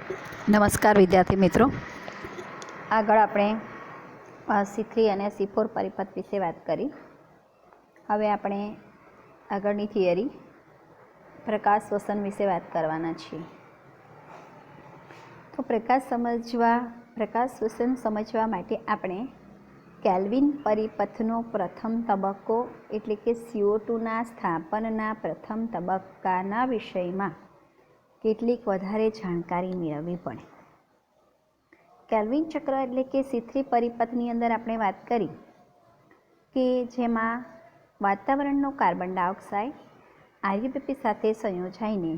નમસ્કાર વિદ્યાર્થી મિત્રો, આગળ આપણે C3 અને C4 પરિપથ વિશે વાત કરી. હવે આપણે આગળની થિયરી પ્રકાશ શ્વસન વિશે વાત કરવાના છીએ. તો પ્રકાશ શ્વસન સમજવા માટે આપણે કેલ્વિન પરિપથનો પ્રથમ તબક્કો એટલે કે CO2ના સ્થાપનના પ્રથમ તબક્કાના વિષયમાં કેટલીક વધારે જાણકારી મેળવવી પડે. કેલ્વિન ચક્ર એટલે કે C3 પરિપથની અંદર આપણે વાત કરી કે જેમાં વાતાવરણનો કાર્બન ડાયોક્સાઇડ આરયુબીપી સાથે સંયોજાઈને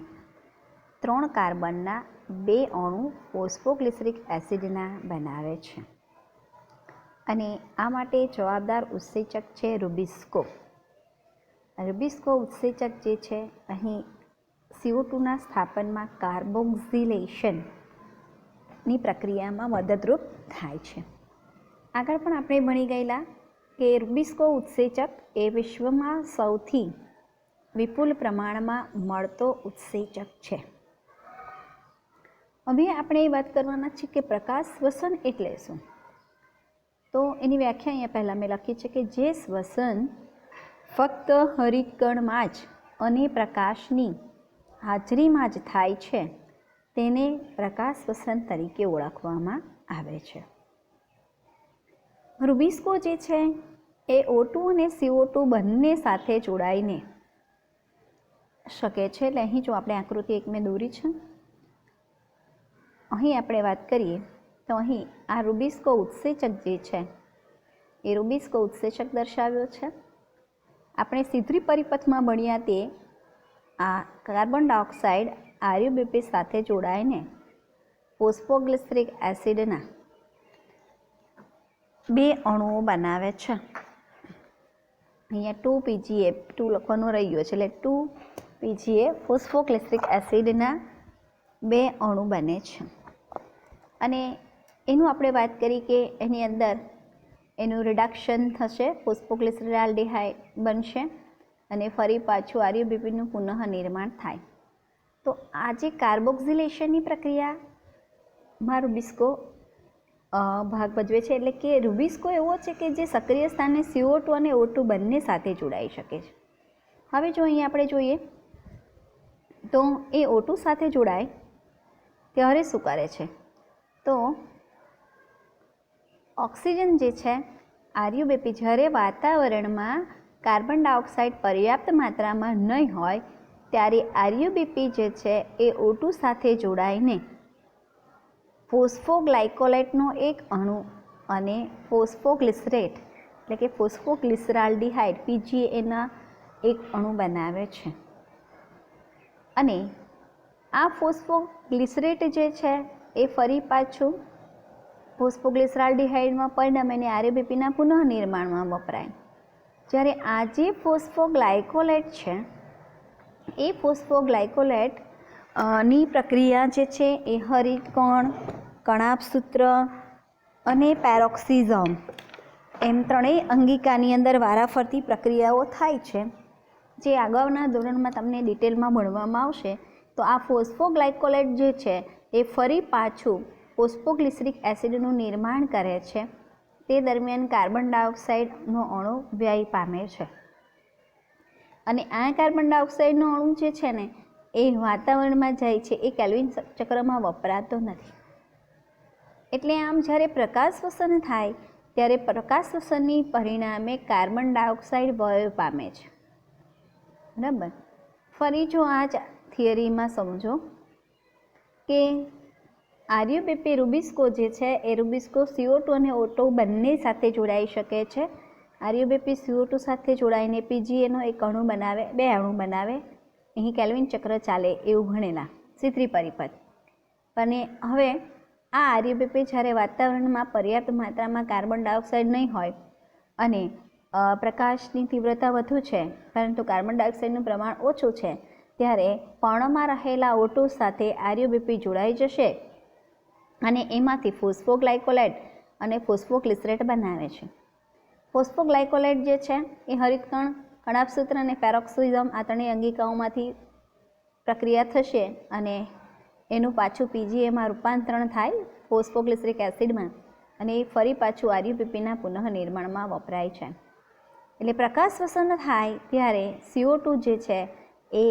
3 કાર્બનના 2 અણુ ફોસ્ફોગ્લિસરિક એસિડના બનાવે છે અને આ માટે જવાબદાર ઉત્સેચક છે રૂબિસ્કો. રૂબિસ્કો ઉત્સેચક જે છે અહીં CO2ના સ્થાપનમાં કાર્બોક્સિલેશનની પ્રક્રિયામાં મદદરૂપ થાય છે. આગળ પણ આપણે ભણી ગયેલા કે રૂબિસ્કો ઉત્સેચક એ વિશ્વમાં સૌથી વિપુલ પ્રમાણમાં મળતો ઉત્સેચક છે. હવે આપણે એ વાત કરવાના છીએ કે પ્રકાશ શ્વસન એટલે શું. તો એની વ્યાખ્યા અહીંયા પહેલાં મેં લખી છે કે જે શ્વસન ફક્ત હરિતકણમાં જ અને પ્રકાશની હાજરીમાં જ થાય છે તેને પ્રકાશ શ્વસન તરીકે ઓળખવામાં આવે છે. રૂબિસ્કો જે છે એ O2 અને CO2 બંને સાથે જોડાઈને શકે છે. એટલે અહીં જો આપણે આકૃતિ એક મેં દોરી છે, અહીં આપણે વાત કરીએ તો અહીં આ રૂબિસ્કો ઉત્સેચક જે છે એ રૂબિસ્કો ઉત્સેચક દર્શાવ્યો છે. આપણે C3 પરિપથમાં ભણ્યા તે આ કાર્બન ડાયોક્સાઇડ આરયુબીપી સાથે જોડાઈને ફોસ્ફોગ્લિસરિક એસિડના 2 અણુઓ બનાવે છે. અહીંયા 2PGA 2 લખવાનું રહી ગયો છે, એટલે 2PGA ફોસ્ફોગ્લિસરિક એસિડના 2 અણુ બને છે. અને એનું આપણે વાત કરી કે એની અંદર એનું રિડક્શન થશે, ફોસ્ફોગ્લિસરાલ્ડિહાઇડ બનશે અને ફરી પાછું આરયુબીપીનું પુનઃ નિર્માણ થાય. તો આ જે કાર્બોક્સિલેશનની પ્રક્રિયામાં રૂબિસ્કો ભાગ ભજવે છે. એટલે કે રૂબિસ્કો એવો છે કે જે સક્રિય સ્થાને CO2 અને O2 બંને સાથે જોડાઈ શકે છે. હવે જો અહીં આપણે જોઈએ તો એ O2 સાથે જોડાય ત્યારે શું કરે છે, તો ઓક્સિજન જે છે આરયુબીપી જ્યારે વાતાવરણમાં કાર્બન ડાયોક્સાઇડ પર્યાપ્ત માત્રામાં નહીં હોય ત્યારે આરયુબીપી જે છે એ O2 સાથે જોડાઈને ફોસ્ફોગ્લાયકોલેટનો એક અણુ અને ફોસ્ફોગ્લિસરેટ એટલે કે ફોસ્ફોગ્લિસરાલ્ડિહાઇડ PGAના એક અણુ બનાવે છે. અને આ ફોસ્ફોગ્લિસરેટ જે છે એ ફરી પાછું ફોસ્ફોગ્લિસરાલ્ડિહાઇડમાં પરિણમે અને આરયુબીપીના પુનઃ નિર્માણમાં વપરાય. જ્યારે આ જે ફોસ્ફોગ્લાયકોલેટ છે એ ફોસ્ફોગ્લાયકોલેટ ની પ્રક્રિયા જે છે એ હરિતકણ, કણાભસૂત્ર અને પેરોક્સિઝમ એમ 3 અંગિકાની અંદર વારાફરતી પ્રક્રિયાઓ થાય છે, જે અગાઉના ધોરણમાં તમને ડિટેલમાં ભણવામાં આવશે. તો આ ફોસ્ફોગ્લાયકોલેટ જે છે એ ફરી પાછું ફોસ્ફોગ્લિસરિક એસિડનું નિર્માણ કરે છે. તે દરમિયાન કાર્બન ડાયોક્સાઇડનો અણુ વ્યય પામે છે અને આ કાર્બન ડાયોક્સાઇડનો અણુ જે છે ને એ વાતાવરણમાં જાય છે, એ કેલ્વિન ચક્રમાં વપરાતો નથી. એટલે આમ જ્યારે પ્રકાશ શ્વસન થાય ત્યારે પ્રકાશ શ્વસનની પરિણામે કાર્બન ડાયોક્સાઇડ વ્યય પામે છે. બરાબર. ફરી જો આ જ થિયરીમાં સમજો કે આરયુબીપી રૂબિસ્કો જે છે એ રૂબિસ્કો CO2 અને O2 બંને સાથે જોડાઈ શકે છે. આરયુબીપી CO2 સાથે જોડાઈને PGAનો એક અણુ બનાવે, 2 અણુ બનાવે. અહીં કેલ્વિન ચક્ર ચાલે એવું ભણેલા C3 પરિપથ. અને હવે આ આરયુબીપી જ્યારે વાતાવરણમાં પર્યાપ્ત માત્રામાં કાર્બન ડાયોક્સાઇડ નહીં હોય અને પ્રકાશની તીવ્રતા વધુ છે પરંતુ કાર્બન ડાયોક્સાઇડનું પ્રમાણ ઓછું છે, ત્યારે પર્ણમાં રહેલા O2 સાથે આરયુબીપી જોડાઈ જશે અને એમાંથી ફોસ્ફોગ્લાયકોલેટ અને ફોસ્ફોગ્લિસરેટ બનાવે છે. ફોસ્ફોગ્લાયકોલેટ જે છે એ હરિતકણ, કણાભસૂત્ર અને પેરોક્સિઝમ આ 3 અંગિકાઓમાંથી પ્રક્રિયા થશે અને એનું પાછું પીજીએમાં રૂપાંતરણ થાય ફોસ્ફોગ્લિસરિક એસિડમાં અને એ ફરી પાછું આરયુપીપીના પુનઃનિર્માણમાં વપરાય છે. એટલે પ્રકાશ શ્વસન થાય ત્યારે CO2 જે છે એ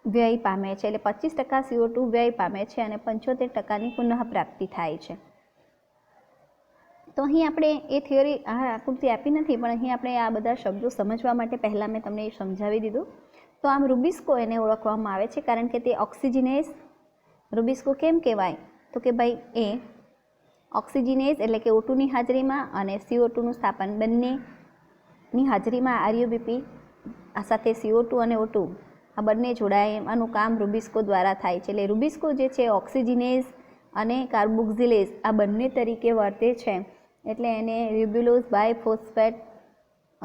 વ્યય પામે છે. એટલે 25% CO2 વ્યય પામે છે અને 75%ની પુનઃપ્રાપ્તિ થાય છે. તો અહીં આપણે એ થિયરી આકૃતિ આપી નથી, પણ અહીં આપણે આ બધા શબ્દો સમજવા માટે પહેલાં મેં તમને એ સમજાવી દીધું. તો આમ રૂબિસ્કો એને ઓળખવામાં આવે છે કારણ કે તે ઓક્સિજનેઝ રૂબિસ્કો કેમ કહેવાય? તો કે ભાઈ એ ઓક્સિજનેઝ એટલે કે O2ની હાજરીમાં અને CO2નું સ્થાપન બંનેની હાજરીમાં આરયુબીપી સાથે CO2 અને O2 આ બંને જોડાય એનું કામ રૂબિસ્કો દ્વારા થાય છે. એટલે રૂબિસ્કો જે છે ઓક્સિજનેઝ અને કાર્બોક્સિલેઝ આ બંને તરીકે વર્તે છે. એટલે એને રિબ્યુલોઝ બાયફોસ્ફેટ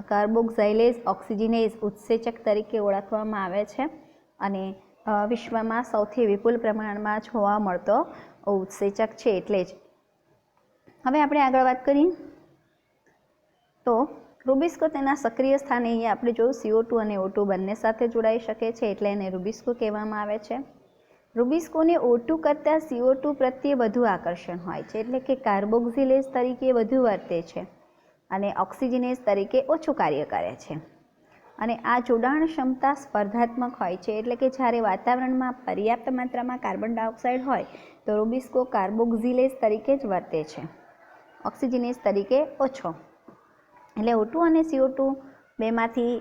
કાર્બોક્સાઇલેઝ ઓક્સિજનેઝ ઉત્સેચક તરીકે ઓળખવામાં આવે છે અને વિશ્વમાં સૌથી વિપુલ પ્રમાણમાં જોવા મળતો ઉત્સેચક છે. એટલે જ હવે આપણે આગળ વાત કરીએ તો રૂબિસ્કો તેના સક્રિય સ્થાને અહીંયા આપણે જોયું CO2 અને O2 બંને સાથે જોડાઈ શકે છે, એટલે એને રૂબિસ્કો કહેવામાં આવે છે. રૂબિસ્કોને O2 કરતાં CO2 પ્રત્યે વધુ આકર્ષણ હોય છે, એટલે કે કાર્બોક્સિલેઝ તરીકે વધુ વર્તે છે અને ઓક્સિજનેઝ તરીકે ઓછું કાર્ય કરે છે. અને આ જોડાણ ક્ષમતા સ્પર્ધાત્મક હોય છે, એટલે કે જ્યારે વાતાવરણમાં પર્યાપ્ત માત્રામાં કાર્બન ડાયોક્સાઇડ હોય તો રૂબિસ્કો કાર્બોક્સિલેઝ તરીકે જ વર્તે છે, ઓક્સિજનેઝ તરીકે ઓછો. એટલે O2 અને CO2 બેમાંથી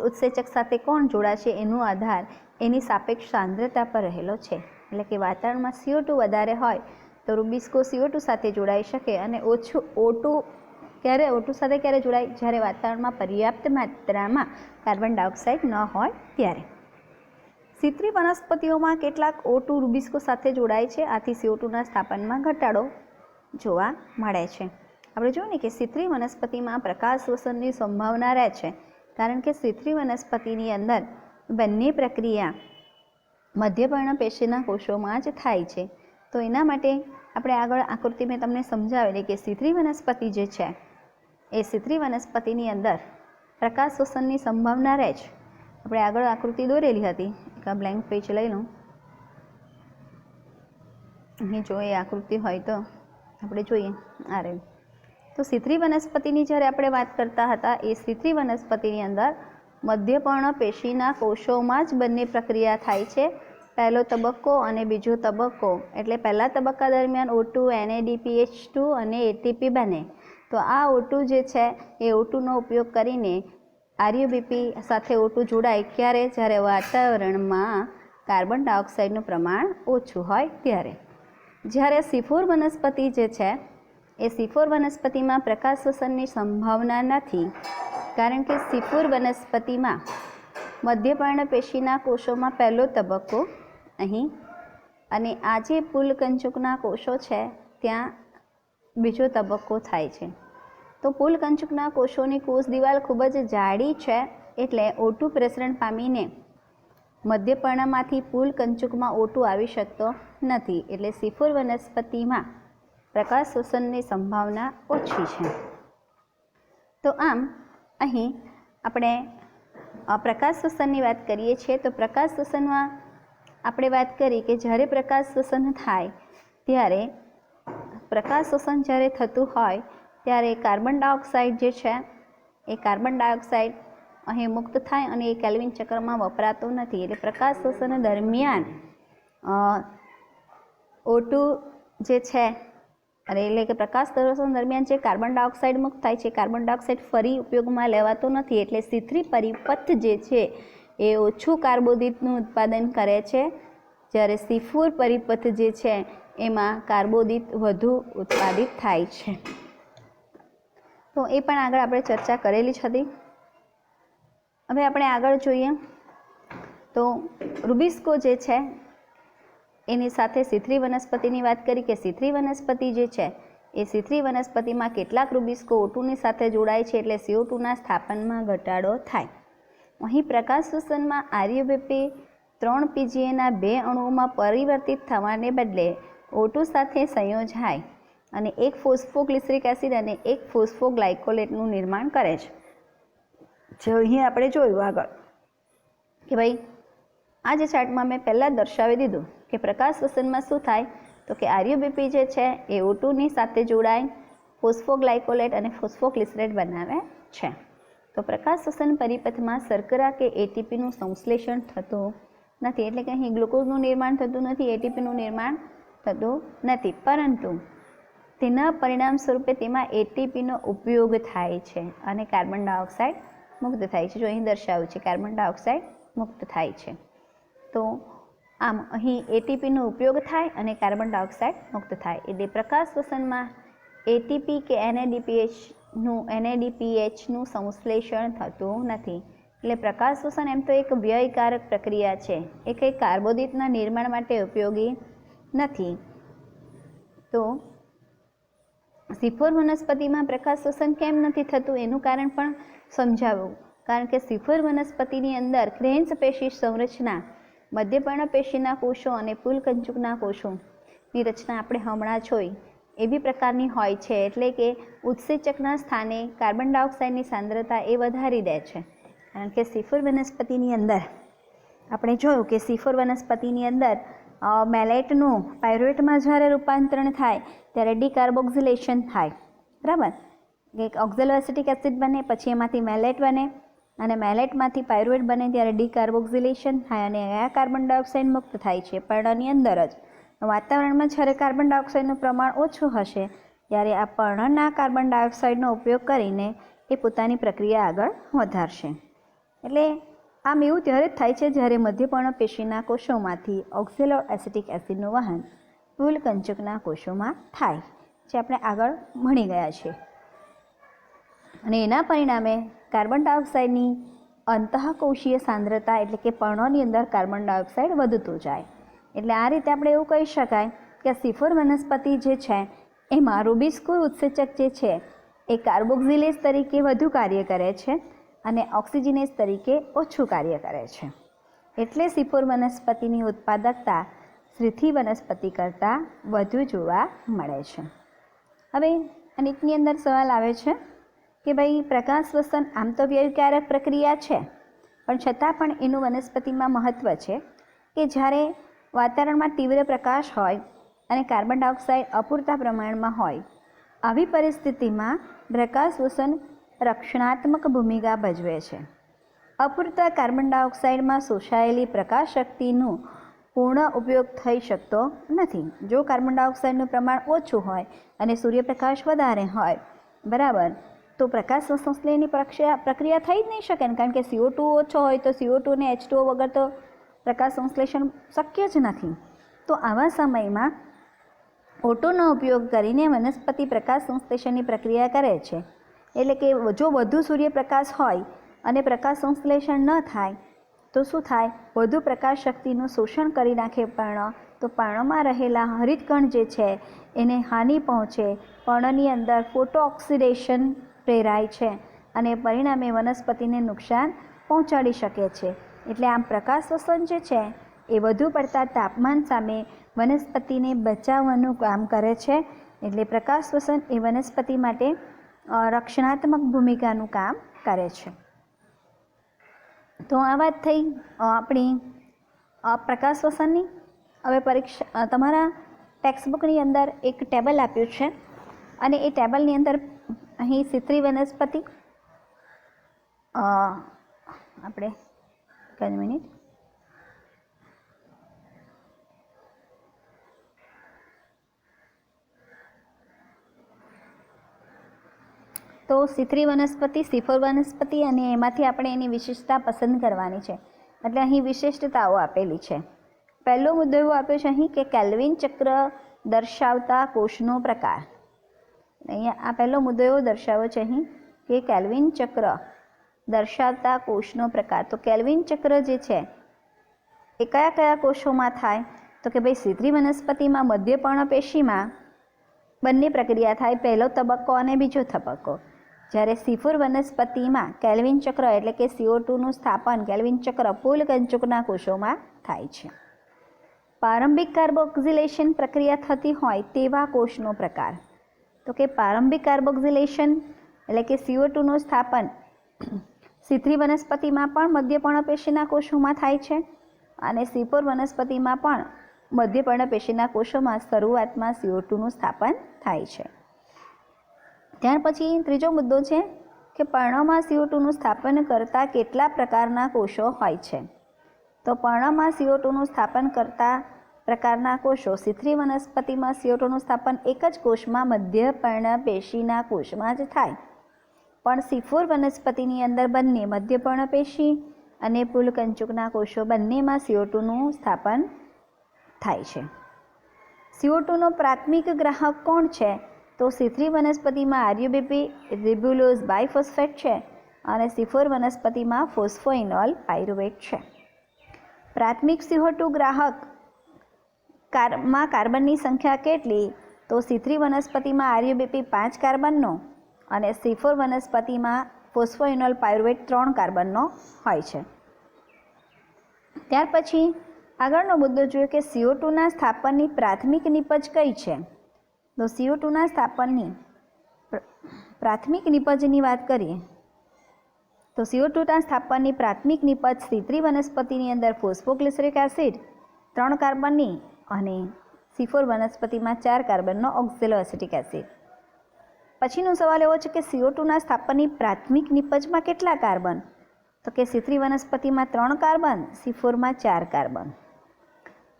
ઉત્સેચક સાથે કોણ જોડાશે એનો આધાર એની સાપેક્ષ સાંદ્રતા પર રહેલો છે. એટલે કે વાતાવરણમાં CO2 વધારે હોય તો રૂબિસ્કો CO2 સાથે જોડાઈ શકે અને ઓછું O2 સાથે ક્યારે જોડાય? જ્યારે વાતાવરણમાં પર્યાપ્ત માત્રામાં કાર્બન ડાયોક્સાઇડ ન હોય ત્યારે. C3 વનસ્પતિઓમાં કેટલાક O2 રૂબિસ્કો સાથે જોડાય છે, આથી CO2ના સ્થાપનમાં ઘટાડો જોવા મળે છે. આપણે જોયું ને કે C3 વનસ્પતિમાં પ્રકાશ શ્વસનની સંભાવના રહે છે કારણ કે C3 વનસ્પતિની અંદર બંને પ્રક્રિયા મધ્યપર્ણ પેશીના કોષોમાં જ થાય છે. તો એના માટે આપણે આગળ આકૃતિ મેં તમને સમજાવેલી કે C3 વનસ્પતિ જે છે એ C3 વનસ્પતિની અંદર પ્રકાશ શ્વસનની સંભાવના રહે છે. આપણે આગળ આકૃતિ દોરેલી હતી, એક બ્લેન્ક પેજ લઈ લઉં. અહીં જો એ આકૃતિ હોય તો આપણે જોઈએ આ રહ્યું. તો C3 વનસ્પતિની જ્યારે આપણે વાત કરતા હતા એ C3 વનસ્પતિની અંદર મધ્યપર્ણ પેશીના કોષોમાં જ બંને પ્રક્રિયા થાય છે. પહેલો તબક્કો અને બીજો તબક્કો, એટલે પહેલા તબક્કા દરમિયાન O2 NADPH2 અને ATP બને. તો આ O2 જે છે એ O2નો ઉપયોગ કરીને આરયુબીપી સાથે O2 જોડાય ક્યારે? જ્યારે વાતાવરણમાં કાર્બન ડાયોક્સાઇડનું પ્રમાણ ઓછું હોય ત્યારે. જ્યારે C4 વનસ્પતિ જે છે એ C4 વનસ્પતિમાં પ્રકાશ શ્વસનની સંભાવના નથી કારણ કે C4 વનસ્પતિમાં મધ્યપર્ણ પેશીના કોષોમાં પહેલો તબક્કો અહીં અને આ જે પુલકંચુકના કોષો છે ત્યાં બીજો તબક્કો થાય છે. તો પુલકંચુકના કોષોની કોષ દિવાલ ખૂબ જ જાડી છે, એટલે O2 પ્રસરણ પામીને મધ્યપર્ણમાંથી પુલકંચુકમાં O2 આવી શકતો નથી. એટલે C4 વનસ્પતિમાં પ્રકાશ શ્વસનની સંભાવના ઓછી છે. તો આમ અહીં આપણે પ્રકાશ શ્વસનની વાત કરીએ છીએ તો પ્રકાશ શ્વસનમાં આપણે વાત કરી કે જ્યારે પ્રકાશ શ્વસન થાય ત્યારે પ્રકાશ શ્વસન જ્યારે થતું હોય ત્યારે કાર્બન ડાયોક્સાઇડ જે છે એ કાર્બન ડાયોક્સાઇડ અહીં મુક્ત થાય અને એ કેલ્વિન ચક્રમાં વપરાતો નથી. એટલે પ્રકાશ શ્વસન દરમિયાન O2 જે છે એટલે કે પ્રકાશ શ્વસન દરમિયાન જે કાર્બન ડાયોક્સાઇડ મુક્ત થાય છે કાર્બન ડાયોક્સાઇડ ફરી ઉપયોગમાં લેવાતો નથી. એટલે C3 પરિપથ જે છે એ ઓછું કાર્બોદિતનું ઉત્પાદન કરે છે, જ્યારે C4 પરિપથ જે છે એમાં કાર્બોદિત વધુ ઉત્પાદિત થાય છે. તો એ પણ આગળ આપણે ચર્ચા કરેલી જ હતી. હવે આપણે આગળ જોઈએ તો રૂબિસ્કો જે છે એની સાથે C3 વનસ્પતિની વાત કરી કે C3 વનસ્પતિ જે છે એ C3 વનસ્પતિમાં કેટલાક રૂબિસ્કો O2ની સાથે જોડાય છે, એટલે CO2ના સ્થાપનમાં ઘટાડો થાય. અહીં પ્રકાશ શ્વસનમાં આરયુબીપી 3 PGAના 2 અણુઓમાં પરિવર્તિત થવાને બદલે O2 સાથે સંયોજાય અને એક ફોસ્ફોગ્લિસરિક એસિડ અને એક ફોસ્ફોગ્લાયકોલેટનું નિર્માણ કરે છે. જો અહીં આપણે જોયું આગળ કે ભાઈ આ જે ચાર્ટમાં મેં પહેલાં જ દર્શાવી દીધું કે પ્રકાશ શ્વસનમાં શું થાય તો કે આરયુબીપી જે છે એ O2ની સાથે જોડાય ફોસ્ફોગ્લાયકોલેટ અને ફોસ્ફોગ્લિસરેટ બનાવે છે. તો પ્રકાશ શ્વસન પરિપથમાં શર્કરા કે એટીપીનું સંશ્લેષણ થતું નથી, એટલે કે અહીં ગ્લુકોઝનું નિર્માણ થતું નથી, એટીપીનું નિર્માણ થતું નથી, પરંતુ તેના પરિણામ સ્વરૂપે તેમાં એટીપીનો ઉપયોગ થાય છે અને કાર્બન ડાયોક્સાઇડ મુક્ત થાય છે. જો અહીં દર્શાવ્યું છે કાર્બન ડાયોક્સાઇડ મુક્ત થાય છે. તો આમ અહીં એટીપીનો ઉપયોગ થાય અને કાર્બન ડાયોક્સાઇડ મુક્ત થાય, એટલે પ્રકાશ શ્વસનમાં એટીપી કે એનએડીપીએચનું સંશ્લેષણ થતું નથી. એટલે પ્રકાશ શ્વસન એમ તો એક વ્યયકારક પ્રક્રિયા છે, એ કંઈ કાર્બોદિતના નિર્માણ માટે ઉપયોગી નથી. તો સિફોર વનસ્પતિમાં પ્રકાશ શ્વસન કેમ નથી થતું એનું કારણ પણ સમજાવવું, કારણ કે સિફોર વનસ્પતિની અંદર ક્રેન્સ પેશી સંરચના, મધ્યપર્ણ પેશીના કોષો અને પુલકંચુકના કોષોની રચના આપણે હમણાં જોઈ એવી પ્રકારની હોય છે, એટલે કે ઉત્સેચકના સ્થાને કાર્બન ડાયોક્સાઇડની સાંદ્રતા એ વધારી દે છે. કારણ કે સિફોર વનસ્પતિની અંદર આપણે જોયું કે સિફોર વનસ્પતિની અંદર મેલેટનું પાયરુવેટમાં જ્યારે રૂપાંતરણ થાય ત્યારે ડીકાર્બોક્સિલેશન થાય, બરાબર. એક ઓક્ઝેલોએસિટિક એસિડ બને, પછી એમાંથી મેલેટ બને અને મેલેટમાંથી પાયરુવેટ બને ત્યારે ડીકાર્બોક્સિલેશન થાય અને આ કાર્બન ડાયોક્સાઇડ મુક્ત થાય છે પર્ણની અંદર જ. વાતાવરણમાં જ્યારે કાર્બન ડાયોક્સાઇડનું પ્રમાણ ઓછું હશે ત્યારે આ પર્ણના કાર્બન ડાયોક્સાઇડનો ઉપયોગ કરીને એ પોતાની પ્રક્રિયા આગળ વધારશે. એટલે આમ એવું ત્યારે જ થાય છે જ્યારે મધ્યપર્ણ પેશીના કોષોમાંથી ઓક્ઝેલો એસિટિક એસિડનું વહન પુલકંચકના કોષોમાં થાય, જે આપણે આગળ ભણી ગયા છીએ. અને એના પરિણામે કાર્બન ડાયોક્સાઇડની અંતઃકોષીય સાંદ્રતા, એટલે કે પર્ણોની અંદર કાર્બન ડાયોક્સાઇડ વધતું જાય. એટલે આ રીતે આપણે એવું કહી શકાય કે સિફોર વનસ્પતિ જે છે એમાં રૂબિસ્કુર ઉત્સેચક જે છે એ કાર્બોક્સિલેઝ તરીકે વધુ કાર્ય કરે છે અને ઓક્સિજનેઝ તરીકે ઓછું કાર્ય કરે છે. એટલે સિફોર વનસ્પતિની ઉત્પાદકતા શ્રીથી વનસ્પતિ કરતાં વધુ જોવા મળે છે. હવે અનેકની અંદર સવાલ આવે છે કે ભાઈ પ્રકાશ શ્વસન આમ તો વ્યયકારક પ્રક્રિયા છે, પણ છતાં પણ એનું વનસ્પતિમાં મહત્ત્વ છે કે જ્યારે વાતાવરણમાં તીવ્ર પ્રકાશ હોય અને કાર્બન ડાયોક્સાઇડ અપૂરતા પ્રમાણમાં હોય, આવી પરિસ્થિતિમાં પ્રકાશ શ્વસન રક્ષણાત્મક ભૂમિકા ભજવે છે. અપૂરતા કાર્બન ડાયોક્સાઇડમાં શોષાયેલી પ્રકાશ શક્તિનું પૂર્ણ ઉપયોગ થઈ શકતો નથી. જો કાર્બન ડાયોક્સાઇડનું પ્રમાણ ઓછું હોય અને સૂર્યપ્રકાશ વધારે હોય, બરાબર, તો પ્રકાશ સંશ્લેષણની પ્રક્રિયા થઈ જ નહીં શકે ને, કારણ કે CO2 ઓછો હોય તો CO2 અને H2O વગર તો પ્રકાશ સંશ્લેષણ શક્ય જ નથી. તો આવા સમયમાં O2નો ઉપયોગ કરીને વનસ્પતિ પ્રકાશ સંશ્લેષણની પ્રક્રિયા કરે છે. એટલે કે જો વધુ સૂર્યપ્રકાશ હોય અને પ્રકાશ સંશ્લેષણ ન થાય તો શું થાય, વધુ પ્રકાશ શક્તિનું શોષણ કરી નાખે પર્ણ, તો પર્ણમાં રહેલા હરિતકણ જે છે એને હાનિ પહોંચે, પર્ણની અંદર ફોટો ઓક્સિડેશન પ્રેરાય છે અને પરિણામે વનસ્પતિને નુકસાન પહોંચાડી શકે છે. એટલે આમ પ્રકાશ શ્વસન જે છે એ વધુ પડતા તાપમાન સામે વનસ્પતિને બચાવવાનું કામ કરે છે. એટલે પ્રકાશ શ્વસન એ વનસ્પતિ માટે રક્ષણાત્મક ભૂમિકાનું કામ કરે છે. તો આ વાત થઈ આપણી પ્રકાશ શ્વસનની. હવે પરીક્ષા તમારા ટેક્સ્ટબુકની અંદર એક ટેબલ આપ્યું છે અને એ ટેબલની અંદર અહીં સિત્રી વનસ્પતિ, આપણે એક મિનિટ, તો સિત્રી વનસ્પતિ, સિફોર વનસ્પતિ અને એમાંથી આપણે એની વિશેષતા પસંદ કરવાની છે. એટલે અહીં વિશિષ્ટતાઓ આપેલી છે. પહેલો મુદ્દો એવો આપ્યો છે અહીં કે કેલ્વિન ચક્ર દર્શાવતા કોષનો પ્રકાર. અહીંયા આ પહેલો મુદ્દો એવો દર્શાવ્યો છે અહીં કે કેલ્વિન ચક્ર દર્શાવતા કોષનો પ્રકાર. તો કેલ્વિન ચક્ર જે છે એ કયા કયા કોષોમાં થાય, તો કે ભાઈ સિત્રી વનસ્પતિમાં મધ્યપર્ણ પેશીમાં બંને પ્રક્રિયા થાય, પહેલો તબક્કો અને બીજો તબક્કો. જ્યારે સિફોર વનસ્પતિમાં કેલ્વિન ચક્ર એટલે કે CO2નું સ્થાપન કેલ્વિન ચક્ર પુલકંચુકના કોષોમાં થાય છે. પ્રારંભિક કાર્બોક્સિલેશન પ્રક્રિયા થતી હોય તેવા કોષનો પ્રકાર. તો કે પ્રારંભિક કાર્બોક્સિલેશન એટલે કે CO2નું સ્થાપન સિત્રી વનસ્પતિમાં પણ મધ્યપર્ણ પેશીના કોષોમાં થાય છે અને સિફોર વનસ્પતિમાં પણ મધ્યપર્ણપેશીના કોષોમાં શરૂઆતમાં CO2નું સ્થાપન થાય છે. ત્યાર પછી ત્રીજો મુદ્દો છે કે પર્ણમાં CO2નું સ્થાપન કરતા કેટલા પ્રકારના કોષો હોય છે. તો પર્ણમાં CO2નું સ્થાપન કરતા પ્રકારના કોષો C3 વનસ્પતિમાં CO2નું સ્થાપન એક જ કોષમાં મધ્યપર્ણપેશીના કોષમાં જ થાય, પણ C4 વનસ્પતિની અંદર બંને મધ્યપર્ણપેશી અને પુલકંચુકના કોષો બંનેમાં CO2નું સ્થાપન થાય છે. CO2નો પ્રાથમિક ગ્રાહક કોણ છે? તો C3 વનસ્પતિમાં RUBP રિબ્યુલોઝ બાયફોસ્ફેટ છે અને C4 વનસ્પતિમાં ફોસ્ફોઇનોલ પાયરુવેટ છે. પ્રાથમિક CO2 ગ્રાહક માં કાર્બનની સંખ્યા કેટલી? તો C3 વનસ્પતિમાં RUBP 5 કાર્બનનો અને C4 વનસ્પતિમાં ફોસ્ફોઇનોલ પાયરુવેટ 3 કાર્બનનો હોય છે. ત્યાર પછી આગળનો મુદ્દો જોઈએ કે CO2ના સ્થાપનની પ્રાથમિક નિપજ કઈ છે. તો CO2ના સ્થાપનની પ્રાથમિક નિપજની વાત કરીએ તો CO2ના સ્થાપનની પ્રાથમિક નિપજ C3 વનસ્પતિની અંદર ફોસ્ફોગ્લિસરિક એસિડ 3 કાર્બનની અને C4 વનસ્પતિમાં 4 કાર્બનનો ઓક્ઝેલો એસિટિક એસિડ. પછીનો સવાલ એવો છે કે CO2ના સ્થાપનની પ્રાથમિક નિપજમાં કેટલા કાર્બન? તો કે C3 વનસ્પતિમાં 3 કાર્બન, C4માં 4 કાર્બન.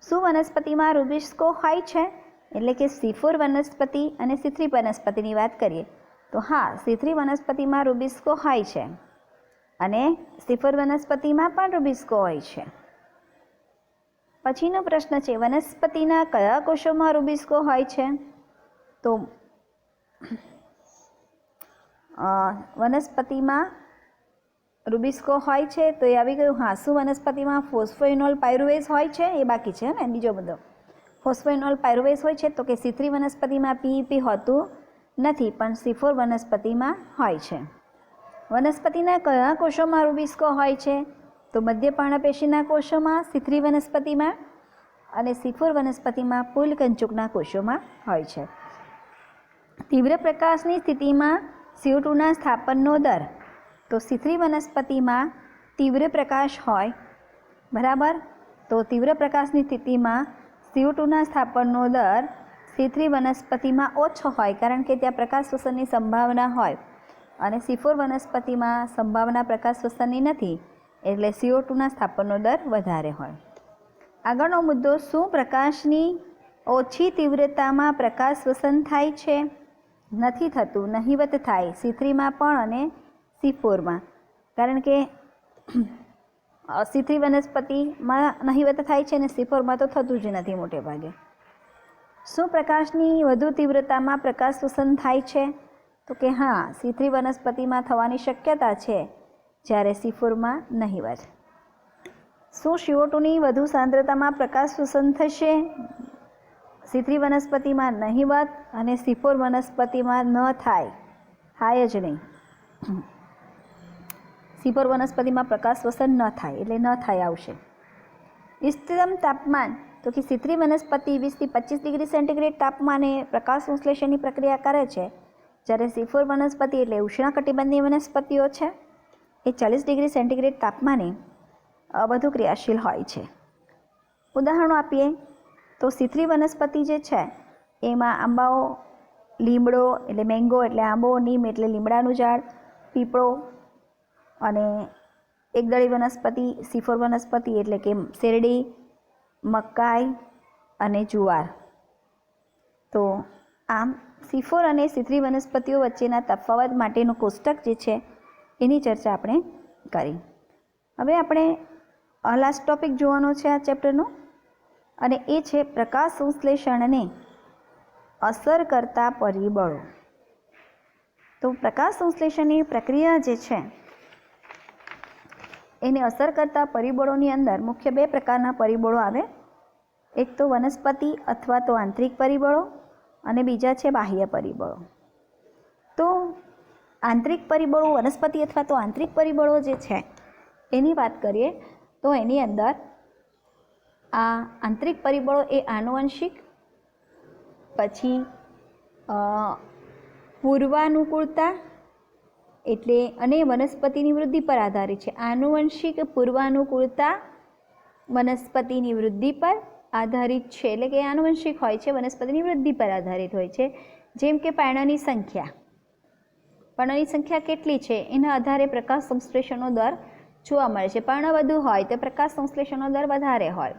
શું વનસ્પતિમાં રૂબિસ્કો હોય છે? એટલે કે C4 વનસ્પતિ અને C3 વનસ્પતિની વાત કરીએ તો હા, C3 વનસ્પતિમાં રૂબિસ્કો હોય છે અને C4 વનસ્પતિમાં પણ રૂબિસ્કો હોય છે. પછીનો પ્રશ્ન છે વનસ્પતિના કયા કોષોમાં રૂબિસ્કો હોય છે? તો વનસ્પતિમાં રૂબિસ્કો હોય છે તો એ આવી ગયું. હા, શું વનસ્પતિમાં ફોસ્ફોઇનોલ પાયરુવેઝ હોય છે? એ બાકી છે ને બીજો બધો. ફોસ્ફોઇનોલ પાયરુવેઝ હોય છે તો કે C3 વનસ્પતિમાં PEP હોતું નથી પણ C4 વનસ્પતિમાં હોય છે. વનસ્પતિના કયા કોષોમાં રૂબિસ્કો હોય છે? તો મધ્યપર્ણપેશીના કોષોમાં C3 વનસ્પતિમાં અને C4 વનસ્પતિમાં પુલકંચુકના કોષોમાં હોય છે. તીવ્ર પ્રકાશની સ્થિતિમાં CO2ના સ્થાપનનો દર તો C3 વનસ્પતિમાં તીવ્ર પ્રકાશ હોય, બરાબર. તો તીવ્ર પ્રકાશની સ્થિતિમાં CO2ના સ્થાપનનો દર C3 વનસ્પતિમાં ઓછો હોય કારણ કે ત્યાં પ્રકાશ શ્વસનની સંભાવના હોય અને C4 વનસ્પતિમાં સંભાવના પ્રકાશ શ્વસનની નથી એટલે CO2ના સ્થાપનનો દર વધારે હોય. આગળનો મુદ્દો શું પ્રકાશની ઓછી તીવ્રતામાં પ્રકાશ શ્વસન થાય છે? નથી થતું, નહિવત થાય C3માં પણ અને C4માં, કારણ કે C3 વનસ્પતિમાં નહિવત થાય છે અને C4માં તો થતું જ નથી મોટે ભાગે. શું પ્રકાશની વધુ તીવ્રતામાં પ્રકાશ શ્વસન થાય છે? તો કે હા, C3 વનસ્પતિમાં થવાની શક્યતા છે જ્યારે C4માં નહિવત. શું CO2ની વધુ સાંદ્રતામાં પ્રકાશ શ્વસન થશે? C3 વનસ્પતિમાં નહિવત અને C4 વનસ્પતિમાં ન થાય જ નહીં. C4 વનસ્પતિમાં પ્રકાશ શ્વસન ન થાય એટલે ન થાય આવશે. ઇષ્ટતમ તાપમાન તો કે C3 વનસ્પતિ 20 થી 25 ડિગ્રી સેન્ટીગ્રેડ તાપમાને પ્રકાશ સંશ્લેષણની પ્રક્રિયા કરે છે, જ્યારે C4 વનસ્પતિ એટલે ઉષ્ણકટિબંધીય વનસ્પતિઓ છે એ 40 ડિગ્રી સેન્ટીગ્રેડ તાપમાને વધુ ક્રિયાશીલ હોય છે. ઉદાહરણો આપીએ તો C3 વનસ્પતિ જે છે એમાં આંબાઓ, લીમડો એટલે મેંગો એટલે આંબો, નીમ એટલે લીમડાનું ઝાડ, પીપળો અને એકદળી વનસ્પતિ C4 વનસ્પતિ એટલે કે શેરડી, મકાઈ અને જુવાર. તો આમ C4 અને C3 વનસ્પતિઓ વચ્ચેના તફાવત માટેનું કોષ્ટક જે છે એની ચર્ચા આપણે કરી. હવે આપણે લાસ્ટ ટોપિક જોવાનો છે આ ચેપ્ટરનો અને એ છે પ્રકાશ સંશ્લેષણને અસર કરતા પરિબળો. તો પ્રકાશ સંશ્લેષણની પ્રક્રિયા જે છે એને અસર કરતા પરિબળોની અંદર મુખ્ય 2 પ્રકારના પરિબળો આવે. એક તો વનસ્પતિ અથવા તો આંતરિક પરિબળો અને બીજા છે બાહ્ય પરિબળો. તો આંતરિક પરિબળો, વનસ્પતિ અથવા તો આંતરિક પરિબળો જે છે એની વાત કરીએ તો એની અંદર આ આંતરિક પરિબળો એ આનુવંશિક, પછી પૂર્વાનુકૂળતા એટલે અને વનસ્પતિની વૃદ્ધિ પર આધારિત છે. આનુવંશિક પૂર્વાનુકૂળતા વનસ્પતિની વૃદ્ધિ પર આધારિત છે, એટલે કે આનુવંશિક હોય છે, વનસ્પતિની વૃદ્ધિ પર આધારિત હોય છે. જેમ કે પર્ણની સંખ્યા કેટલી છે એના આધારે પ્રકાશ સંશ્લેષણનો દર જોવા મળે છે. પર્ણ વધુ હોય તો પ્રકાશ સંશ્લેષણનો દર વધારે હોય.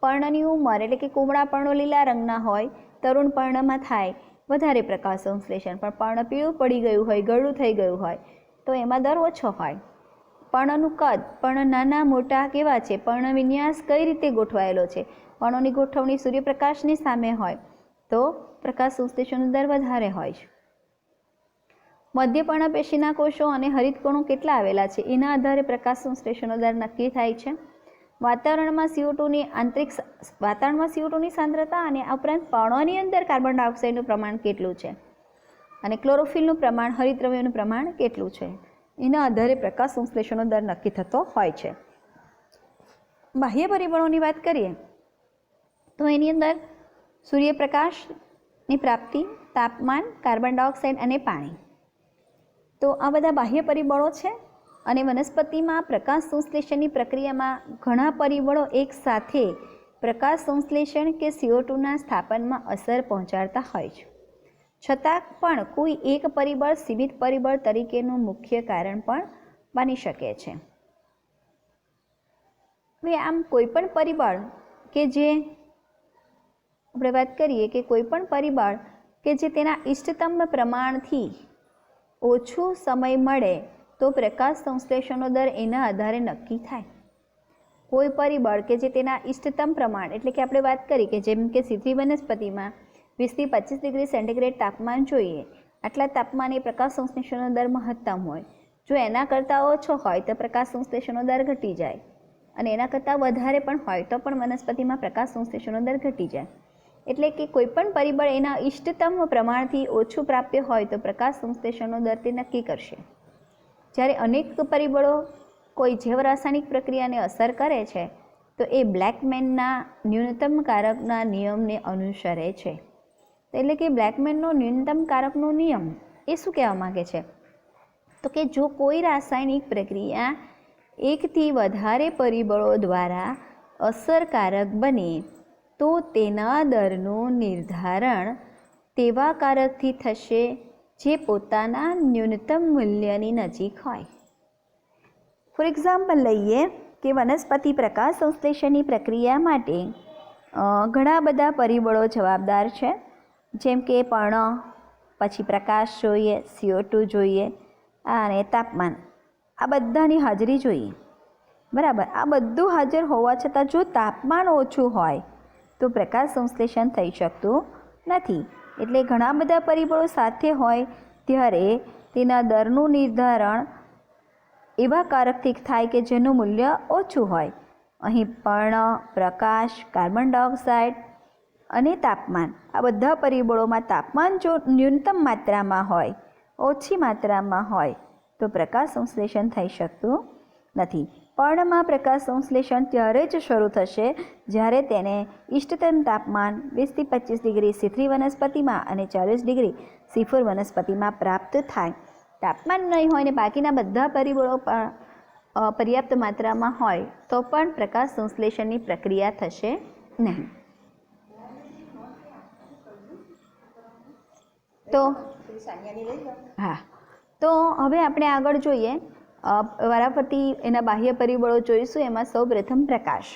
પર્ણની ઉંમર એટલે કે કુમળા પર્ણો લીલા રંગના હોય, તરુણ પર્ણમાં થાય વધારે પ્રકાશ સંશ્લેષણ, પણ પર્ણ પીળું પડી ગયું હોય, ગળું થઈ ગયું હોય તો એમાં દર ઓછો હોય. પર્ણનું કદ, પર્ણ નાના મોટા કેવા છે, પર્ણ વિન્યાસ કઈ રીતે ગોઠવાયેલો છે, પર્ણોની ગોઠવણી સૂર્યપ્રકાશની સામે હોય તો પ્રકાશ સંશ્લેષણનો દર વધારે હોય છે. મધ્ય પર્ણપેશીના કોષો અને હરિતકણો કેટલા આવેલા છે એના આધારે પ્રકાશ સંશ્લેષણનો દર નક્કી થાય છે. વાતાવરણમાં CO2ની સાંદ્રતા અને આ ઉપરાંત પર્ણોની અંદર કાર્બન ડાયોક્સાઇડનું પ્રમાણ કેટલું છે અને ક્લોરોફિલનું પ્રમાણ, હરિતદ્રવ્યોનું પ્રમાણ કેટલું છે એના આધારે પ્રકાશ સંશ્લેષણનો દર નક્કી થતો હોય છે. બાહ્ય પરિબળોની વાત કરીએ તો એની અંદર સૂર્યપ્રકાશની પ્રાપ્તિ, તાપમાન, કાર્બન ડાયોક્સાઇડ અને પાણી, તો આ બધા બાહ્ય પરિબળો છે. અને વનસ્પતિમાં પ્રકાશ સંશ્લેષણની પ્રક્રિયામાં ઘણા પરિબળો એકસાથે પ્રકાશ સંશ્લેષણ કે CO2ના સ્થાપનમાં અસર પહોંચાડતા હોય છે. છતાં પણ કોઈ એક પરિબળ સીમિત પરિબળ તરીકેનું મુખ્ય કારણ પણ બની શકે છે. હવે આમ કોઈપણ પરિબળ કે જે આપણે વાત કરીએ કે કોઈપણ પરિબળ કે જે તેના ઇષ્ટતમ પ્રમાણથી ઓછું સમય મળે તો પ્રકાશ સંશ્લેષણનો દર એના આધારે નક્કી થાય. કોઈ પરિબળ કે જે તેના ઇષ્ટતમ પ્રમાણ એટલે કે આપણે વાત કરી કે જેમ કે સીધી વનસ્પતિમાં 20 થી 25 ડિગ્રી સેન્ટીગ્રેડ તાપમાન જોઈએ, આટલા તાપમાને પ્રકાશ સંશ્લેષણનો દર મહત્તમ હોય. જો એના કરતાં ઓછો હોય તો પ્રકાશ સંશ્લેષણનો દર ઘટી જાય અને એના કરતાં વધારે પણ હોય તો પણ વનસ્પતિમાં પ્રકાશ સંશ્લેષણનો દર ઘટી જાય. એટલે કે કોઈપણ પરિબળ એના ઇષ્ટતમ પ્રમાણથી ઓછું પ્રાપ્ય હોય તો પ્રકાશ સંશ્લેષણનો દર તે નક્કી કરશે. જ્યારે અનેક પરિબળો કોઈ જૈવ રાસાયણિક પ્રક્રિયાને અસર કરે છે તો એ બ્લેકમેનના ન્યૂનતમ કારકના નિયમને અનુસરે છે. એટલે કે બ્લેકમેનનો ન્યૂનતમ કારકનો નિયમ એ શું કહેવા માગે છે તો કે જો કોઈ રાસાયણિક પ્રક્રિયા એકથી વધારે પરિબળો દ્વારા અસરકારક બને તો તેના દરનું નિર્ધારણ તેવા કારકથી થશે જે પોતાના ન્યૂનતમ મૂલ્યની નજીક હોય. ફોર એક્ઝામ્પલ લઈએ કે વનસ્પતિ પ્રકાશ સંશ્લેષણની પ્રક્રિયા માટે ઘણા બધા પરિબળો જવાબદાર છે. જેમ કે પર્ણ, પછી પ્રકાશ જોઈએ, CO2 જોઈએ અને તાપમાન, આ બધાની હાજરી જોઈએ. બરાબર, આ બધું હાજર હોવા છતાં જો તાપમાન ઓછું હોય તો પ્રકાશ સંશ્લેષણ થઈ શકતું નથી. એટલે ઘણા બધા પરિબળો સાથે હોય ત્યારે તેના દરનું નિર્ધારણ એવા કારકથી થાય કે જેનું મૂલ્ય ઓછું હોય. અહીં પર્ણ, પ્રકાશ, કાર્બન ડાયોક્સાઇડ અને તાપમાન, આ બધા પરિબળોમાં તાપમાન જો ન્યૂનતમ માત્રામાં હોય, ઓછી માત્રામાં હોય તો પ્રકાશ સંશ્લેષણ થઈ શકતું નથી. પર્ણમાં પ્રકાશ સંશ્લેષણ ત્યારે જ શરૂ થશે જ્યારે તેને ઇષ્ટતમ તાપમાન 20 થી 25 ડિગ્રી C3 વનસ્પતિમાં અને 40 ડિગ્રી C4 વનસ્પતિમાં પ્રાપ્ત થાય. તાપમાન નહીં હોય ને બાકીના બધા પરિબળો પણ પર્યાપ્ત માત્રામાં હોય તો પણ પ્રકાશ સંશ્લેષણની પ્રક્રિયા થશે નહીં. તો હવે આપણે આગળ જોઈએ, વારાફરતી એના બાહ્ય પરિબળો જોઈશું. એમાં સૌપ્રથમ પ્રકાશ.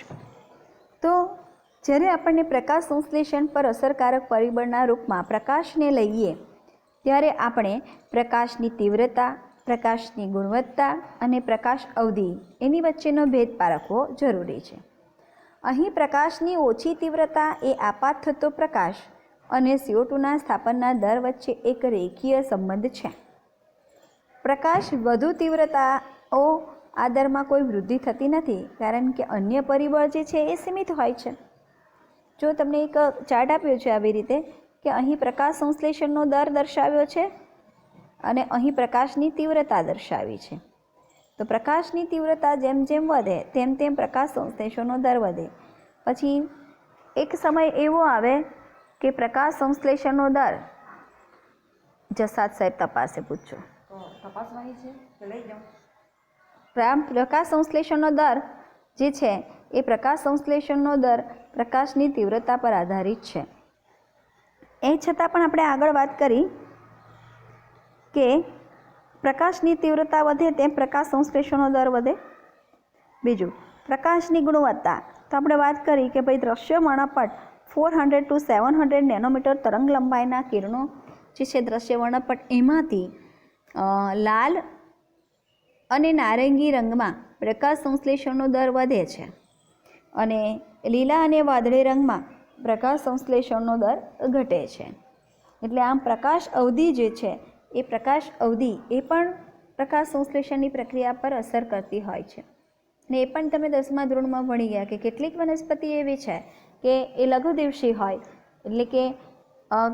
તો જ્યારે આપણને પ્રકાશ સંશ્લેષણ પર અસરકારક પરિબળના રૂપમાં પ્રકાશને લઈએ ત્યારે આપણે પ્રકાશની તીવ્રતા, પ્રકાશની ગુણવત્તા અને પ્રકાશ અવધિ એની વચ્ચેનો ભેદ પારખવો જરૂરી છે. અહીં પ્રકાશની ઓછી તીવ્રતા એ આપાત થતો પ્રકાશ અને CO2ના સ્થાપનના દર વચ્ચે એક રેખીય સંબંધ છે. પ્રકાશ વધુ તીવ્રતાઓ આ દરમાં કોઈ વૃદ્ધિ થતી નથી કારણ કે અન્ય પરિબળ જે છે એ સીમિત હોય છે. જો તમને એક ચાર્ટ આપ્યો છે આવી રીતે કે અહીં પ્રકાશ સંશ્લેષણનો દર દર્શાવ્યો છે અને અહીં પ્રકાશની તીવ્રતા દર્શાવી છે. તો પ્રકાશની તીવ્રતા જેમ જેમ વધે તેમ તેમ પ્રકાશ સંશ્લેષણનો દર વધે. પછી એક સમય એવો આવે કે પ્રકાશ સંશ્લેષણનો દર, જસાદ સાહેબ તપાસે પૂછજો, પ્રકાશ સંશ્લેષણનો દર જે છે એ પ્રકાશ સંશ્લેષણનો દર પ્રકાશની તીવ્રતા પર આધારિત છે. એ છતાં પણ આપણે આગળ વાત કરી કે પ્રકાશની તીવ્રતા વધે તેમ પ્રકાશ સંશ્લેષણનો દર વધે. બીજું, પ્રકાશની ગુણવત્તા. તો આપણે વાત કરી કે ભાઈ દ્રશ્ય વર્ણપટ 400 to 700 નેનોમીટર તરંગ લંબાઈના કિરણો જે છે દ્રશ્ય વર્ણપટ એમાંથી લાલ અને નારંગી રંગમાં પ્રકાશ સંશ્લેષણનો દર વધે છે અને લીલા અને વાદળી રંગમાં પ્રકાશ સંશ્લેષણનો દર ઘટે છે. એટલે આમ પ્રકાશ અવધિ જે છે એ પ્રકાશ અવધિ એ પણ પ્રકાશ સંશ્લેષણની પ્રક્રિયા પર અસર કરતી હોય છે. ને એ પણ તમે 10મા ધોરણમાં ભણી ગયા કે કેટલીક વનસ્પતિ એવી છે કે એ લઘુદિવસી હોય, એટલે કે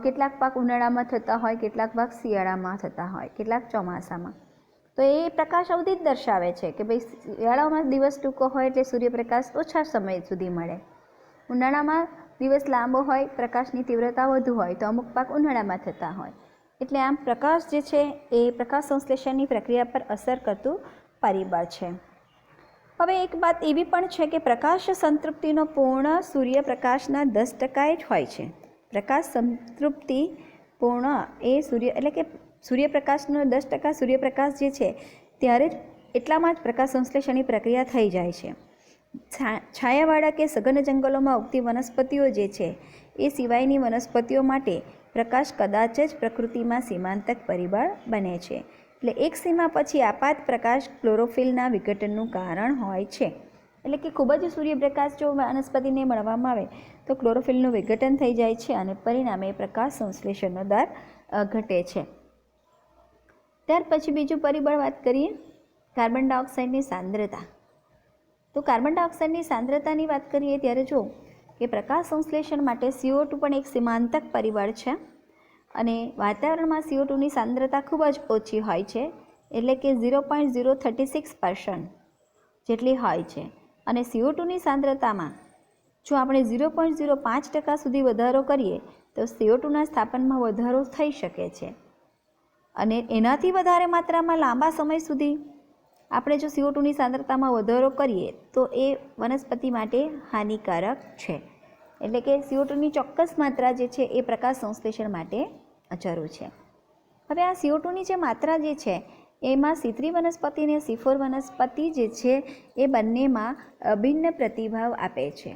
કેટલાક પાક ઉનાળામાં થતા હોય, કેટલાક પાક શિયાળામાં થતા હોય, કેટલાક ચોમાસામાં. તો એ પ્રકાશ અવધિ જ દર્શાવે છે કે ભાઈ શિયાળામાં દિવસ ટૂંકો હોય એટલે સૂર્યપ્રકાશ ઓછા સમય સુધી મળે, ઉનાળામાં દિવસ લાંબો હોય, પ્રકાશની તીવ્રતા વધુ હોય, તો અમુક પાક ઉનાળામાં થતા હોય. એટલે આમ પ્રકાશ જે છે એ પ્રકાશ સંશ્લેષણની પ્રક્રિયા પર અસર કરતું પરિબળ છે. હવે એક વાત એવી પણ છે કે પ્રકાશ સંતૃપ્તિનો પૂર્ણ સૂર્યપ્રકાશના 10% જ હોય છે. પ્રકાશ સંતૃપ્તિ પૂર્ણ એ એટલે કે સૂર્યપ્રકાશનો 10% સૂર્યપ્રકાશ જે છે ત્યારે જ એટલામાં જ પ્રકાશ સંશ્લેષણની પ્રક્રિયા થઈ જાય છે. છાયાવાળા કે સઘન જંગલોમાં ઉગતી વનસ્પતિઓ જે છે એ સિવાયની વનસ્પતિઓ માટે પ્રકાશ કદાચ જ પ્રકૃતિમાં સીમાંતક પરિબળ બને છે. એટલે એક સીમા પછી આપાત પ્રકાશ ક્લોરોફિલના વિઘટનનું કારણ હોય છે. એટલે કે ખૂબ જ સૂર્યપ્રકાશ જો વનસ્પતિને મળવામાં આવે તો ક્લોરોફિલનું વિઘટન થઈ જાય છે અને પરિણામે પ્રકાશ સંશ્લેષણનો દર ઘટે છે. ત્યાર પછી બીજું પરિબળ વાત કરીએ, કાર્બન ડાયોક્સાઇડની સાંદ્રતા. તો કાર્બન ડાયોક્સાઇડની સાંદ્રતાની વાત કરીએ ત્યારે જો કે પ્રકાશ સંશ્લેષણ માટે CO2 પણ એક સીમાંતક પરિબળ છે અને વાતાવરણમાં CO2ની સાંદ્રતા ખૂબ જ ઓછી હોય છે, એટલે કે 0.036% જેટલી હોય છે. અને CO2ની સાંદ્રતામાં જો આપણે 0.05% સુધી વધારો કરીએ તો CO2ના સ્થાપનમાં વધારો થઈ શકે છે અને એનાથી વધારે માત્રામાં લાંબા સમય સુધી આપણે જો CO2ની સાંદ્રતામાં વધારો કરીએ તો એ વનસ્પતિ માટે હાનિકારક છે. એટલે કે CO2ની ચોક્કસ માત્રા જે છે એ પ્રકાશ સંશ્લેષણ માટે જરૂર છે. હવે આ CO2ની જે માત્રા જે છે એમાં C3 વનસ્પતિ અને C4 વનસ્પતિ જે છે એ બંનેમાં અભિન્ન પ્રતિભાવ આપે છે.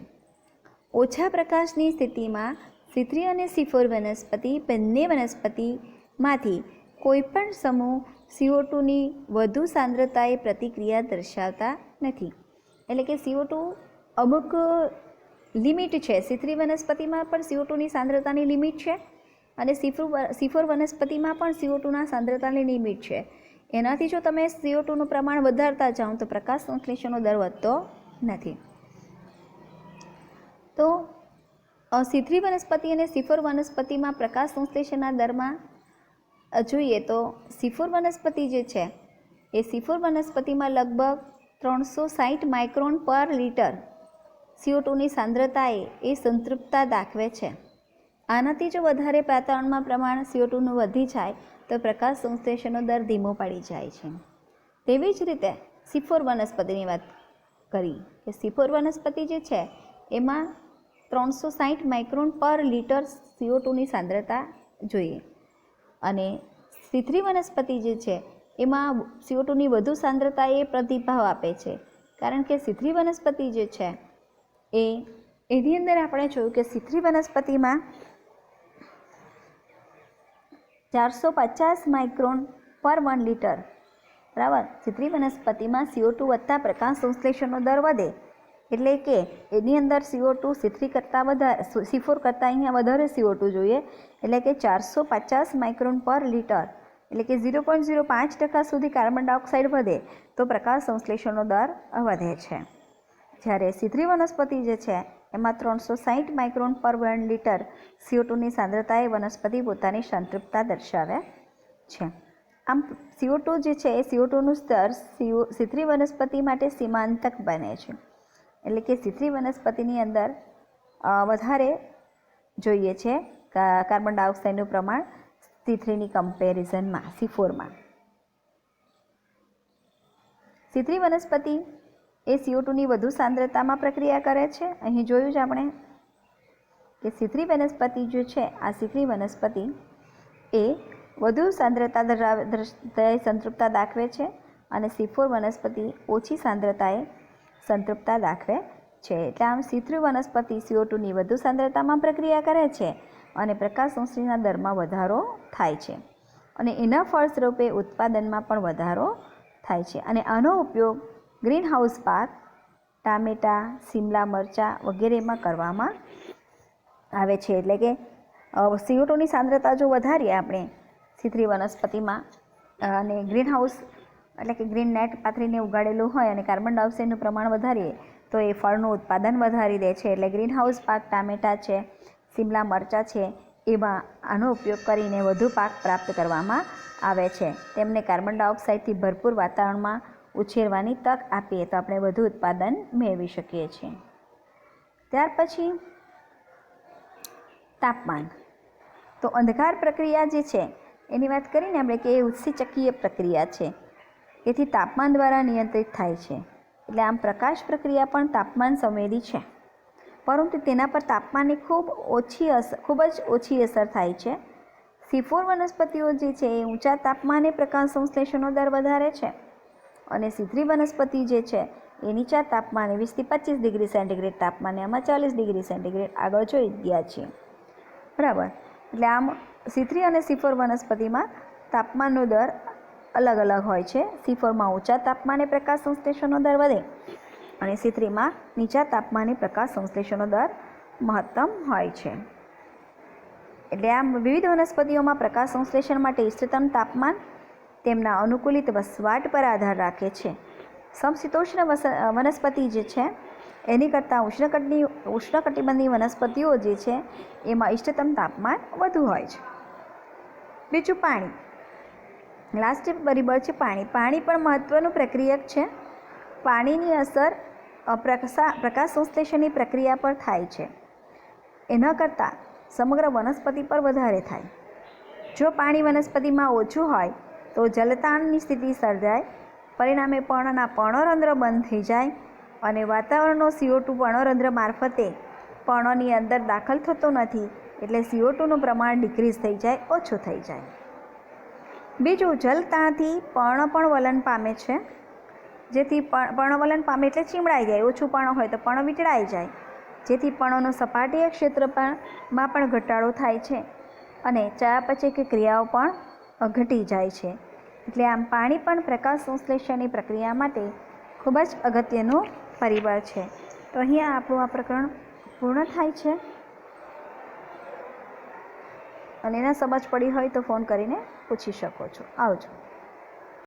ઓછા પ્રકાશની સ્થિતિમાં C3 અને C4 વનસ્પતિ બંને વનસ્પતિમાંથી કોઈપણ સમૂહ CO2ની વધુ સાંદ્રતાએ પ્રતિક્રિયા દર્શાવતા નથી. એટલે કે CO2 અમુક લિમિટ છે. C3 વનસ્પતિમાં પણ CO2ની સાંદ્રતાની લિમિટ છે અને C4 વનસ્પતિમાં પણ CO2ના સાંદ્રતાની લિમિટ છે. એનાથી જો તમે CO2નું પ્રમાણ વધારતા જાઓ તો પ્રકાશ સંશ્લેષણનો દર વધતો નથી. તો C3 વનસ્પતિ અને C4 વનસ્પતિમાં પ્રકાશ સંશ્લેષણના દરમાં જોઈએ તો C4 વનસ્પતિ જે છે એ C4 વનસ્પતિમાં લગભગ 360 માઇક્રોન પર લિટર CO2ની સાંદ્રતાએ એ સંતૃપ્તતા દાખવે છે. આનાથી જો વધારે વાતાવરણમાં પ્રમાણ CO2નું વધી જાય તો પ્રકાશ સંશ્લેષણનો દર ધીમો પડી જાય છે. તેવી જ રીતે C4 વનસ્પતિની વાત કરી કે C4 વનસ્પતિ જે છે એમાં 360 માઇક્રોન પર લિટર CO2ની સાંદ્રતા જોઈએ અને C3 વનસ્પતિ જે છે એમાં CO2ની વધુ સાંદ્રતા એ પ્રતિભાવ આપે છે. કારણ કે C3 વનસ્પતિ જે છે એની અંદર આપણે જોયું કે C3 વનસ્પતિમાં 450 માઇક્રોન પર 1 લિટર બરાબર. C3 વનસ્પતિમાં CO2 વધતા પ્રકાશ સંશ્લેષણનો દર વધે એટલે કે એની અંદર CO2 C3 કરતાં વધારે C4 કરતાં અહીંયા વધારે CO2 જોઈએ એટલે કે 450 માઇક્રોન પર લિટર એટલે કે 0.05% સુધી કાર્બન ડાયોક્સાઇડ વધે તો પ્રકાશ સંશ્લેષણનો દર વધે છે. જ્યારે C3 વનસ્પતિ જે છે એમાં 360 માઇક્રોન પર 1 લિટર CO2ની સાંદ્રતાએ વનસ્પતિ પોતાની સંતૃપ્તતા દર્શાવે છે. આમ CO2 જે છે એ CO2નું સ્તર C3 વનસ્પતિ માટે સીમાંતક બને છે. એટલે કે C3 વનસ્પતિની અંદર વધારે જોઈએ છે કાર્બન ડાયોક્સાઇડનું પ્રમાણ C3ની કમ્પેરિઝનમાં C4માં. C3 વનસ્પતિ એ CO2ની વધુ સાંદ્રતામાં પ્રક્રિયા કરે છે. અહીં જોયું છે આપણે કે C3 વનસ્પતિ જે છે, આ C3 વનસ્પતિ એ વધુ સાંદ્રતા ધરાવે સંતૃપ્તતા દાખવે છે અને C4 વનસ્પતિ ઓછી સાંદ્રતાએ સંતૃપ્તતા દાખવે છે. એટલે આમ C3 વનસ્પતિ CO2ની વધુ સાંદ્રતામાં પ્રક્રિયા કરે છે અને પ્રકાશ સંશ્લેષણના દરમાં વધારો થાય છે અને એના ફળસ્વરૂપે ઉત્પાદનમાં પણ વધારો થાય છે. અને આનો ઉપયોગ ગ્રીનહાઉસ પાક, ટામેટાં, શિમલા મરચાં વગેરેમાં કરવામાં આવે છે. એટલે કે CO2ની સાંદ્રતા જો વધારીએ આપણે C3 વનસ્પતિમાં અને ગ્રીનહાઉસ એટલે કે ગ્રીન નેટ પાથરીને ઉગાડેલું હોય અને કાર્બન ડાયોક્સાઇડનું પ્રમાણ વધારીએ તો એ ફળનું ઉત્પાદન વધારી દે છે. એટલે ગ્રીનહાઉસ પાક ટામેટાં છે, શિમલા મરચાં છે, એમાં આનો ઉપયોગ કરીને વધુ પાક પ્રાપ્ત કરવામાં આવે છે. તેમને કાર્બન ડાયોક્સાઇડથી ભરપૂર વાતાવરણમાં ઉછેરવાની તક આપીએ તો આપણે વધુ ઉત્પાદન મેળવી શકીએ છીએ. ત્યાર પછી તાપમાન. તો અંધકાર પ્રક્રિયા જે છે એની વાત કરીને આપણે કે એ ઉત્સેચકીય પ્રક્રિયા છે, તેથી તાપમાન દ્વારા નિયંત્રિત થાય છે. એટલે આમ પ્રકાશ પ્રક્રિયા પણ તાપમાન સંવેદી છે, પરંતુ તેના પર તાપમાનની ખૂબ જ ઓછી અસર થાય છે. C4 વનસ્પતિઓ જે છે એ ઊંચા તાપમાને પ્રકાશ સંશ્લેષણનો દર વધારે છે અને C3 વનસ્પતિ જે છે એ નીચા તાપમાને 20 થી 25 ડિગ્રી સેન્ટીગ્રેડ તાપમાને, આમાં 40 ડિગ્રી સેન્ટીગ્રેડ આગળ જોઈ ગયા છીએ. બરાબર. એટલે આમ C3 અને C4 વનસ્પતિમાં તાપમાનનો દર અલગ અલગ હોય છે. C4માં ઊંચા તાપમાને પ્રકાશ સંશ્લેષણનો દર વધે અને C3માં નીચા તાપમાને પ્રકાશ સંશ્લેષણનો દર મહત્તમ હોય છે. એટલે આમ વિવિધ વનસ્પતિઓમાં પ્રકાશ સંશ્લેષણ માટે ઇષ્ટતમ તાપમાન તેમના અનુકૂલિત વસવાટ પર આધાર રાખે છે. સમશીતોષ્ણ વનસ્પતિ જે છે એની કરતાં ઉષ્ણકટિબંધની વનસ્પતિઓ જે છે એમાં ઇષ્ટતમ તાપમાન વધુ હોય છે. બીજું પાણી. લાસ્ટ પરિબળ છે પાણી. પાણી પણ મહત્ત્વનું પ્રક્રિયક છે. પાણીની અસર પ્રકાશ સંશ્લેષણની પ્રક્રિયા પર થાય છે, એના કરતાં સમગ્ર વનસ્પતિ પર વધારે થાય. જો પાણી વનસ્પતિમાં ઓછું હોય તો જલતાણની સ્થિતિ સર્જાય, પરિણામે પર્ણના પર્ણરંધ્ર બંધ થઈ જાય અને વાતાવરણનો CO2 પર્ણરંધ્ર મારફતે પર્ણની અંદર દાખલ થતો નથી, એટલે CO2નું પ્રમાણ ડિક્રીઝ થઈ જાય, ઓછું થઈ જાય. બીજું, જલતાણથી પર્ણ પણ વલન પામે છે, જેથી પર્ણવલન પામે એટલે ચીમડાઈ જાય. ઓછું પર્ણ હોય તો પર્ણ વીંટળાઈ જાય, જેથી પર્ણોનો સપાટીય ક્ષેત્રમાં પણ ઘટાડો થાય છે અને ચયાપચય ક્રિયાઓ પણ ઘટી જાય છે. એટલે આમ પાણી પણ પ્રકાશ સંશ્લેષણની પ્રક્રિયા માટે ખૂબ જ અગત્યનું પરિબળ છે. તો અહીંયા આપણું આ પ્રકરણ પૂર્ણ થાય છે અને એના સમજ પડી હોય તો ફોન કરીને પૂછી શકો છો. આવજો.